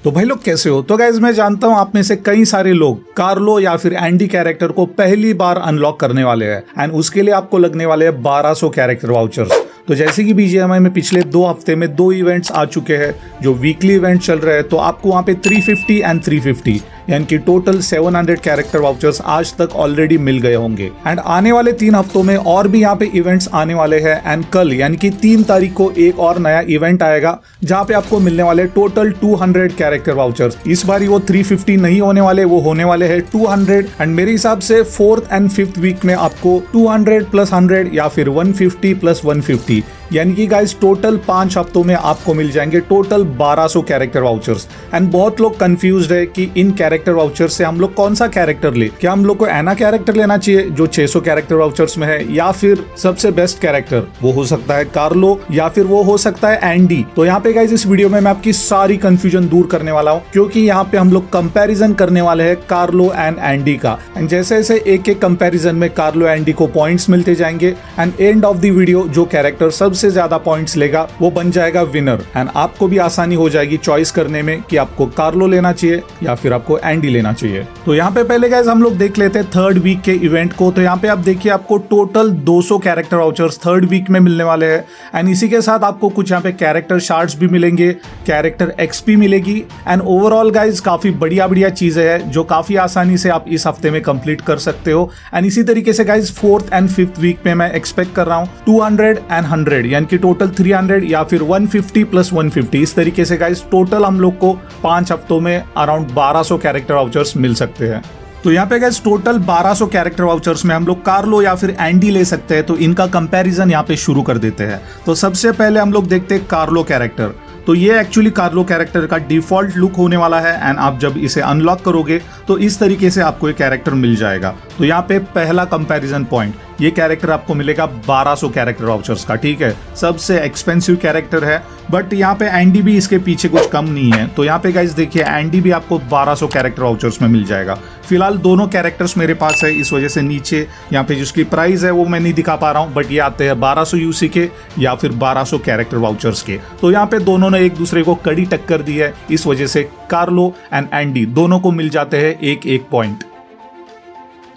तो भाई लोग कैसे हो। तो गाइज मैं जानता हूँ आप में से कई सारे लोग कार्लो या फिर एंडी कैरेक्टर को पहली बार अनलॉक करने वाले हैं एंड उसके लिए आपको लगने वाले हैं 1200 कैरेक्टर वाउचर्स। तो जैसे कि बीजीएमआई में पिछले 2 हफ्ते में 2 इवेंट्स आ चुके हैं जो वीकली इवेंट चल रहे हैं, तो आपको वहाँ पे 350 एंड 350 यानी कि टोटल 700 कैरेक्टर वाउचर्स आज तक ऑलरेडी मिल गए होंगे एंड आने वाले 3 हफ्तों में और भी यहाँ पे इवेंट्स आने वाले हैं एंड कल यानी कि 3 तारीख को एक और नया इवेंट आएगा जहाँ पे आपको मिलने वाले टोटल 200 कैरेक्टर वाउचर्स। इस बार वो 350 नहीं होने वाले, वो होने वाले हैं 200 एंड मेरे हिसाब से 4th एंड 5th वीक में आपको 200 प्लस 100 या फिर 150 प्लस 150 यानी कि गाइस टोटल 5 हफ्तों में आपको मिल जाएंगे टोटल 1200 कैरेक्टर वाउचर्स। एंड बहुत लोग कंफ्यूज्ड है कि इन कैरेक्टर वाउचर से हम लोग कौन सा कैरेक्टर ले, क्या हम लोग को एना कैरेक्टर लेना चाहिए जो 600 कैरेक्टर वाउचर्स में है, या फिर सबसे बेस्ट कैरेक्टर वो हो सकता है कार्लो या फिर वो हो सकता है एंडी। तो यहाँ पे गाइस इस वीडियो में मैं आपकी सारी कंफ्यूजन दूर करने वाला हूँ क्योंकि यहाँ पे हम लोग कंपैरिजन करने वाले हैं कार्लो एंड एंडी का एंड जैसे जैसे एक एक कंपैरिजन में कार्लो एंडी को पॉइंट्स मिलते जाएंगे and end of the video जो कैरेक्टर सबसे ज्यादा पॉइंट्स लेगा वो बन जाएगा विनर एंड आपको भी आसानी हो जाएगी चॉइस करने में कि आपको कार्लो लेना चाहिए या फिर आपको एंडी लेना चाहिए। तो यहाँ पे पहले गाइस हम लोग देख लेते हैं 3rd वीक के इवेंट को। तो यहाँ पे आप देखिए आपको total 200 character vouchers 3rd week में मिलने वाले हैं एंड इसी के साथ आपको कुछ यहाँ पे कैरेक्टर शार्ट्स भी मिलेंगे, कैरेक्टर एक्सपी मिलेगी एंड ओवरऑल गाइस काफी बढ़िया चीजें हैं जो काफी आसानी से आप इस हफ्ते में कंप्लीट कर सकते हो। एंड इसी तरीके से guys 4th and 5th week में मैं एक्सपेक्ट कर रहा हूँ 200 एंड 100 यानी कि टोटल 300 या फिर 150 प्लस 150 इस तरीके से गाइस टोटल हम लोग को 5 हफ्तों में अराउंड 1200 कैरेक्टर वाउचर्स मिल सकते हैं। तो यहाँ पे गाइस टोटल 1200 कैरेक्टर वाउचर्स में हम लोग कार्लो या फिर एंडी ले सकते हैं। तो इनका कंपैरिजन यहाँ पे शुरू कर देते हैं। तो सबसे पहले हम लोग देखते हैं कार्लो कैरेक्टर। तो ये एक्चुअली कार्लो कैरेक्टर का डिफॉल्ट लुक होने वाला है एंड आप जब इसे अनलॉक करोगे तो इस तरीके से आपको ये कैरेक्टर मिल जाएगा। तो यहाँ पे पहला कंपैरिजन पॉइंट, ये कैरेक्टर आपको मिलेगा 1200 कैरेक्टर वाउचर्स का, ठीक है, सबसे एक्सपेंसिव कैरेक्टर है। बट यहाँ पे एंडी भी इसके पीछे कुछ कम नहीं है। तो यहाँ पे गाइस देखिए एंडी भी आपको 1200 कैरेक्टर वाउचर्स में मिल जाएगा। फिलहाल दोनों कैरेक्टर्स मेरे पास है, इस वजह से नीचे यहाँ पे जिसकी प्राइस है वो मैं नहीं दिखा पा रहा हूँ, बट ये आते हैं 1200 यूसी के या फिर 1200 कैरेक्टर वाउचर्स के। तो यहाँ पे दोनों ने एक दूसरे को कड़ी टक्कर दी है, इस वजह से कार्लो एंड एंडी दोनों को मिल जाते हैं एक पॉइंट।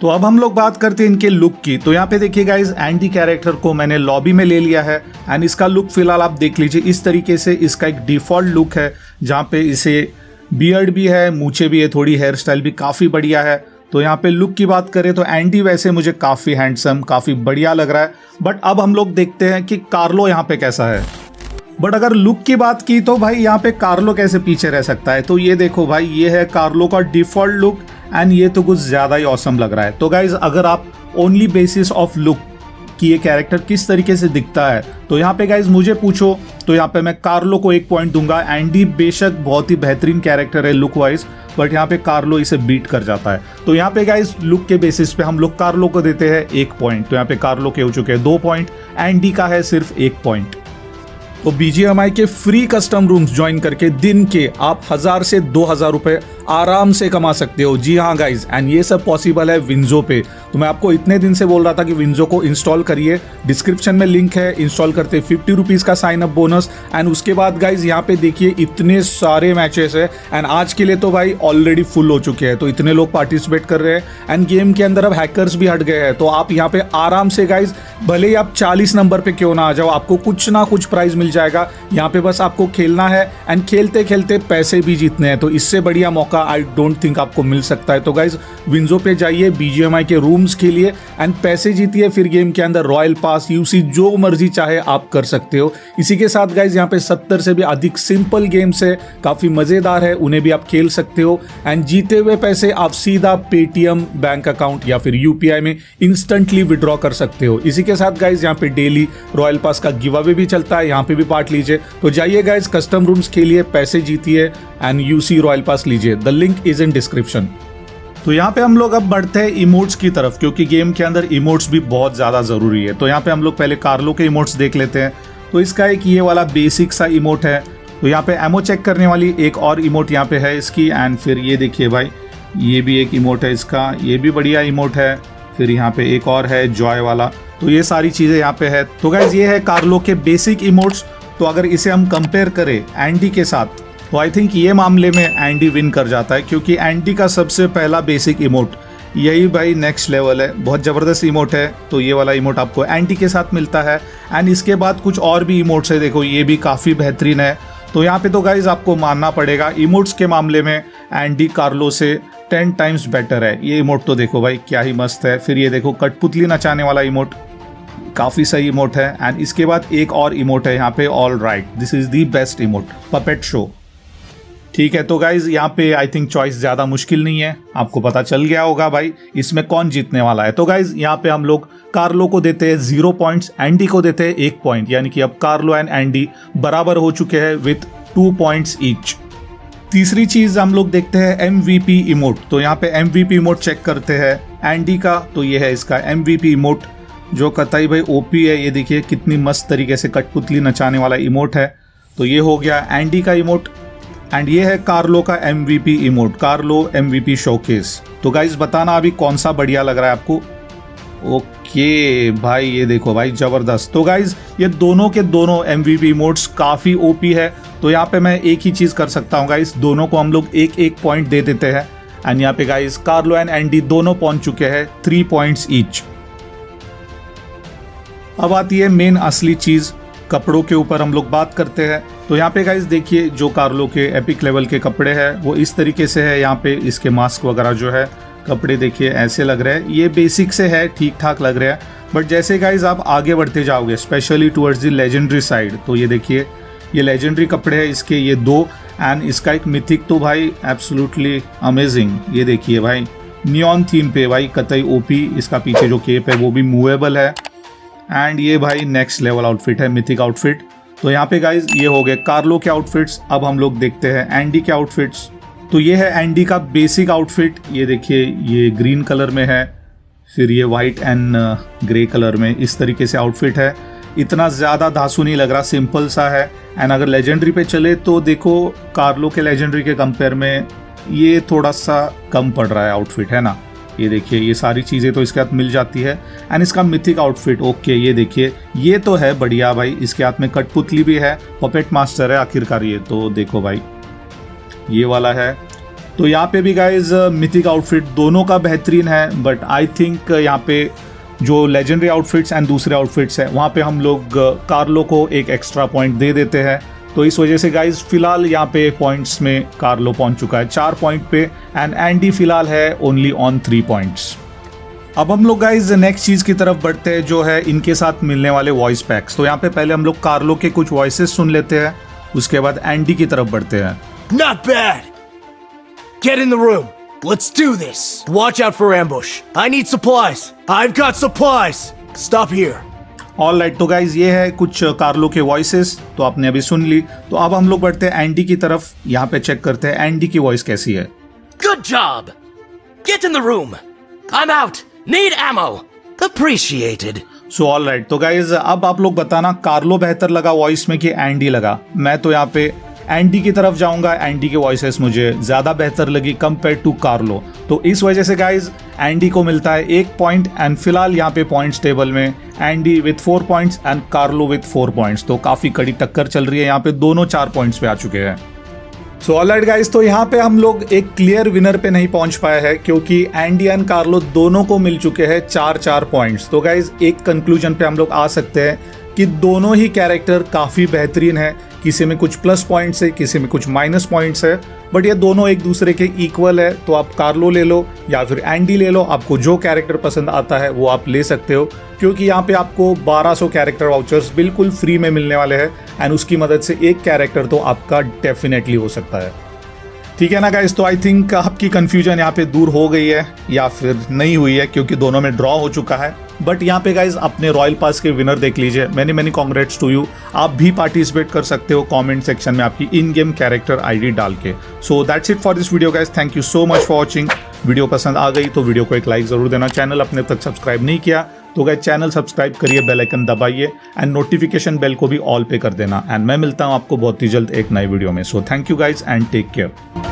तो अब हम लोग बात करते हैं इनके लुक की। तो यहाँ पे देखिए गाइस एंडी कैरेक्टर को मैंने लॉबी में ले लिया है एंड इसका लुक फिलहाल आप देख लीजिए इस तरीके से। इसका एक डिफॉल्ट लुक है जहाँ पे इसे बियर्ड भी है, मूछे भी है, थोड़ी हेयर स्टाइल भी काफ़ी बढ़िया है। तो यहाँ पे लुक की बात करें तो एंडी वैसे मुझे काफ़ी हैंडसम, काफ़ी बढ़िया लग रहा है। बट अब हम लोग देखते हैं कि कार्लो यहाँ पे कैसा है। बट अगर लुक की बात की तो भाई यहाँ पे कार्लो कैसे पीछे रह सकता है। तो ये देखो भाई, ये है कार्लो का डिफॉल्ट लुक एंड ये तो कुछ ज़्यादा ही ऑसम लग रहा है। तो गाइज अगर आप ओनली बेसिस ऑफ लुक कि ये कैरेक्टर किस तरीके से दिखता है तो यहाँ पे गाइज मुझे पूछो तो यहाँ पे मैं कार्लो को 1 पॉइंट दूंगा। एंडी बेशक बहुत ही बेहतरीन कैरेक्टर है लुक वाइज, बट यहाँ पे कार्लो इसे बीट कर जाता है। तो यहाँ पे गाइज लुक के बेसिस पे हम लोग कार्लो को देते हैं 1 पॉइंट। तो यहाँ पे कार्लो के हो चुके हैं 2 पॉइंट, एंडी का है सिर्फ 1 पॉइंट। तो बीजीएमआई के फ्री कस्टम रूम्स ज्वाइन करके दिन के आप 1000 से 2000 रुपए आराम से कमा सकते हो। जी हाँ गाइज, एंड ये सब पॉसिबल है विंजो पे। तो मैं आपको इतने दिन से बोल रहा था कि विंजो को इंस्टॉल करिए, डिस्क्रिप्शन में लिंक है, इंस्टॉल करते 50 रुपीज़ का साइन अप बोनस। एंड उसके बाद गाइज यहाँ पे देखिए इतने सारे मैचेस है एंड आज के लिए तो भाई ऑलरेडी फुल हो चुके हैं। तो इतने लोग पार्टिसिपेट कर रहे हैं एंड गेम के अंदर अब हैकर्स भी हट गए हैं। तो आप यहाँ पे आराम से गाइज भले ही आप 40 नंबर पे क्यों ना आ जाओ, आपको कुछ ना कुछ प्राइज मिल जाएगा। यहाँ पे बस आपको खेलना है एंड खेलते खेलते पैसे भी जीतने हैं। तो इससे बढ़िया मौका आई डोंट थिंक आपको मिल सकता है। तो गाइज विंजो पे जाइए बीजीएमआई के रूम्स के लिए एंड पैसे जीतिए, फिर गेम के अंदर रॉयल पास, यूसी जो मर्जी चाहे आप कर सकते हो। इसी के साथ गाइज यहाँ पे 70 से भी अधिक सिंपल गेम्स है, काफी मजेदार है, उन्हें भी आप खेल सकते हो एंड जीते हुए पैसे आप सीधा पेटीएम बैंक अकाउंट या फिर यूपीआई में इंस्टेंटली विड्रॉ कर सकते हो। इसी के साथ गाइज यहाँ पे डेली रॉयल पास का गिव अवे भी चलता है, यहाँ पे भी पार्ट लीजिए। तो जाइए गाइज कस्टम रूम्स खेलिए, पैसे जीतिए एंड यूसी रॉयल पास लीजिए। The link is in description. तो यहाँ पे हम लोग अब बढ़ते हैं इमोट्स की तरफ क्योंकि गेम के अंदर इमोट्स भी बहुत ज़्यादा ज़रूरी है। तो यहाँ पे हम लोग पहले कार्लो के इमोट्स देख लेते हैं। तो इसका एक ये वाला बेसिक सा इमोट है। तो यहाँ पे एमो चेक करने वाली एक और इमोट यहाँ पे है इसकी। एंड फिर ये देखिए भाई, ये भी एक इमोट है इसका, ये भी बढ़िया इमोट है। फिर यहाँ पे एक और है जॉय वाला। तो ये सारी चीज़ें यहाँ पे है। तो गाइज ये है कार्लो के बेसिक इमोट्स। तो अगर इसे हम कंपेयर करें एंडी के साथ तो आई थिंक ये मामले में एंडी विन कर जाता है, क्योंकि एंडी का सबसे पहला बेसिक इमोट यही भाई नेक्स्ट लेवल है, बहुत ज़बरदस्त इमोट है। तो ये वाला इमोट आपको एंडी के साथ मिलता है। एंड इसके बाद कुछ और भी इमोट्स है, देखो ये भी काफ़ी बेहतरीन है। तो यहाँ पे तो गाइज आपको मानना पड़ेगा इमोट्स के मामले में एंडी कार्लो से 10 टाइम्स बेटर है। ये इमोट तो देखो भाई क्या ही मस्त है। फिर ये देखो कठपुतली नचाने वाला इमोट, काफ़ी सही इमोट है। एंड इसके बाद एक और इमोट है यहाँ पे, all right, this is the best emote, puppet show. ठीक है, तो गाइज यहाँ पे आई थिंक चॉइस ज़्यादा मुश्किल नहीं है, आपको पता चल गया होगा भाई इसमें कौन जीतने वाला है। तो गाइज यहाँ पे हम लोग कार्लो को देते हैं 0 पॉइंट्स, एंडी को देते हैं 1 पॉइंट, यानी कि अब कार्लो एंड एंडी बराबर हो चुके हैं विथ 2 पॉइंट्स ईच। तीसरी चीज हम लोग देखते हैं MVP इमोट। तो यहाँ पे MVP इमोट चेक करते हैं एंडी का। तो ये है इसका MVP इमोट, जो कतई भाई OP है। ये देखिए कितनी मस्त तरीके से कठपुतली नचाने वाला इमोट है। तो ये हो गया एंडी का इमोट। एंड ये है कार्लो का MVP emote, Carlo MVP showcase. तो गाइज बताना अभी कौन सा बढ़िया लग रहा है आपको। ओके भाई, ये देखो भाई जबरदस्त। तो गाइज ये दोनों के दोनों MVP इमोट्स काफी OP है। तो यहाँ पे मैं एक ही चीज कर सकता हूँ गाइज, दोनों को हम लोग 1-1 पॉइंट दे देते हैं। एंड यहाँ पे गाइज कार्लो एंड एंडी दोनों पहुंच चुके हैं 3 पॉइंट्स ईच। अब आती है मेन असली चीज, कपड़ों के ऊपर हम लोग बात करते हैं। तो यहाँ पे गाइज देखिए जो कार्लो के एपिक लेवल के कपड़े हैं वो इस तरीके से है। यहाँ पे इसके मास्क वगैरह जो है, कपड़े देखिए ऐसे लग रहे हैं। ये बेसिक से है, ठीक ठाक लग रहा है। बट जैसे गाइज आप आगे बढ़ते जाओगे, specially towards the legendary side, तो ये देखिए ये लेजेंडरी कपड़े हैं इसके, ये 2। एंड इसका एक मिथिक तो भाई एब्सोल्युटली अमेजिंग। ये देखिए भाई नियॉन थीम पे भाई, कतई OP। इसका पीछे जो केप है वो भी मूवेबल है। एंड ये भाई नेक्स्ट लेवल आउटफिट है, मिथिक आउटफिट। तो यहाँ पे गाइज ये हो गए कार्लो के आउटफिट्स। अब हम लोग देखते हैं एंडी के आउटफिट्स। तो ये है एंडी का बेसिक आउटफिट। ये देखिए ये ग्रीन कलर में है, फिर ये वाइट एंड ग्रे कलर में, इस तरीके से आउटफिट है। इतना ज़्यादा धांसू नहीं लग रहा, सिंपल सा है। एंड अगर लेजेंडरी पे चले तो देखो कार्लो के लेजेंडरी के कंपेयर में ये थोड़ा सा कम पड़ रहा है आउटफिट, है ना। ये देखिए ये सारी चीज़ें तो इसके हाथ मिल जाती है। एंड इसका मिथिक आउटफिट, ओके ये देखिए ये तो है बढ़िया भाई। इसके हाथ में कठपुतली भी है, पपेट मास्टर है आखिरकार। ये तो देखो भाई ये वाला है। तो यहाँ पे भी गाइज मिथिक आउटफिट दोनों का बेहतरीन है। बट आई थिंक यहाँ पे जो लेजेंडरी आउटफिट्स एंड दूसरे आउटफिट्स हैं वहाँ पे हम लोग कार्लो को एक एक्स्ट्रा पॉइंट दे देते हैं। तो इस वजह से गाइज फिलहाल यहाँ पे पॉइंट्स में कार्लो पहुंच चुका है 4 पॉइंट पे। एंड एंडी फिलहाल है ओनली ऑन 3 पॉइंट्स। अब हम लोग गाइज नेक्स्ट चीज की तरफ बढ़ते हैं, जो है इनके साथ मिलने वाले वॉइस पैक्स। तो यहाँ पे पहले हम लोग कार्लो के कुछ वॉइसेस सुन लेते हैं, उसके बाद एंडी की तरफ बढ़ते हैं। Not bad. Get in the room. Let's do this. Watch out for ambush. I need supplies. I've got supplies. Stop here. All right, तो गाइज ये है कुछ कार्लो के वॉइसेस, तो आपने अभी सुन ली। तो अब हम लोग बढ़ते हैं एंडी की तरफ। यहाँ पे चेक करते हैं एंडी की वॉइस कैसी है। Good job. Get in the room. I'm out. Need ammo. Appreciated. So all right, तो गाइज अब आप लोग बताना कार्लो बेहतर लगा वॉइस में कि एंडी लगा। मैं तो यहाँ पे एंडी की तरफ जाऊंगा। एंडी की वॉइसेस मुझे ज्यादा बेहतर लगी कंपेयर टू कार्लो। तो इस वजह से गाइज एंडी को मिलता है 1 पॉइंट। एंड फिलहाल यहाँ पे पॉइंट्स टेबल में Andy with 4 points and Carlo with 4 points. तो काफी कड़ी टक्कर चल रही है, यहाँ पे दोनों 4 पॉइंट्स पे आ चुके हैं। सो ऑलराइट गाइस, तो यहाँ पे हम लोग एक क्लियर विनर पे नहीं पहुंच पाए हैं, क्योंकि एंडी एंड कार्लो दोनों को मिल चुके हैं 4-4 पॉइंट्स। तो गाइस एक कंक्लूजन पे हम लोग आ सकते हैं कि दोनों ही कैरेक्टर काफ़ी बेहतरीन है। किसी में कुछ प्लस पॉइंट्स है, किसी में कुछ माइनस पॉइंट्स है, बट ये दोनों एक दूसरे के इक्वल है। तो आप कार्लो ले लो या फिर एंडी ले लो, आपको जो कैरेक्टर पसंद आता है वो आप ले सकते हो, क्योंकि यहाँ पे आपको 1200 कैरेक्टर वाउचर्स बिल्कुल फ्री में मिलने वाले हैं। एंड उसकी मदद से एक कैरेक्टर तो आपका डेफिनेटली हो सकता है। ठीक है ना गाइस, तो आई थिंक आपकी कंफ्यूजन यहाँ पे दूर हो गई है या फिर नहीं हुई है, क्योंकि दोनों में ड्रॉ हो चुका है। बट यहाँ पे गाइज अपने रॉयल पास के विनर देख लीजिए। Many congrats to you. आप भी पार्टिसिपेट कर सकते हो कमेंट सेक्शन में आपकी इन गेम कैरेक्टर आईडी डाल के। So that's it for this video guys. Thank you so much for watching. Video पसंद आ गई तो वीडियो को एक लाइक जरूर देना। चैनल अपने तक सब्सक्राइब नहीं किया तो गाइज चैनल सब्सक्राइब करिए, बेल आइकन दबाइए एंड नोटिफिकेशन बेल को भी ऑल पे कर देना। एंड मैं मिलता हूँ आपको बहुत ही जल्द एक नए वीडियो में। So thank you guys and take care.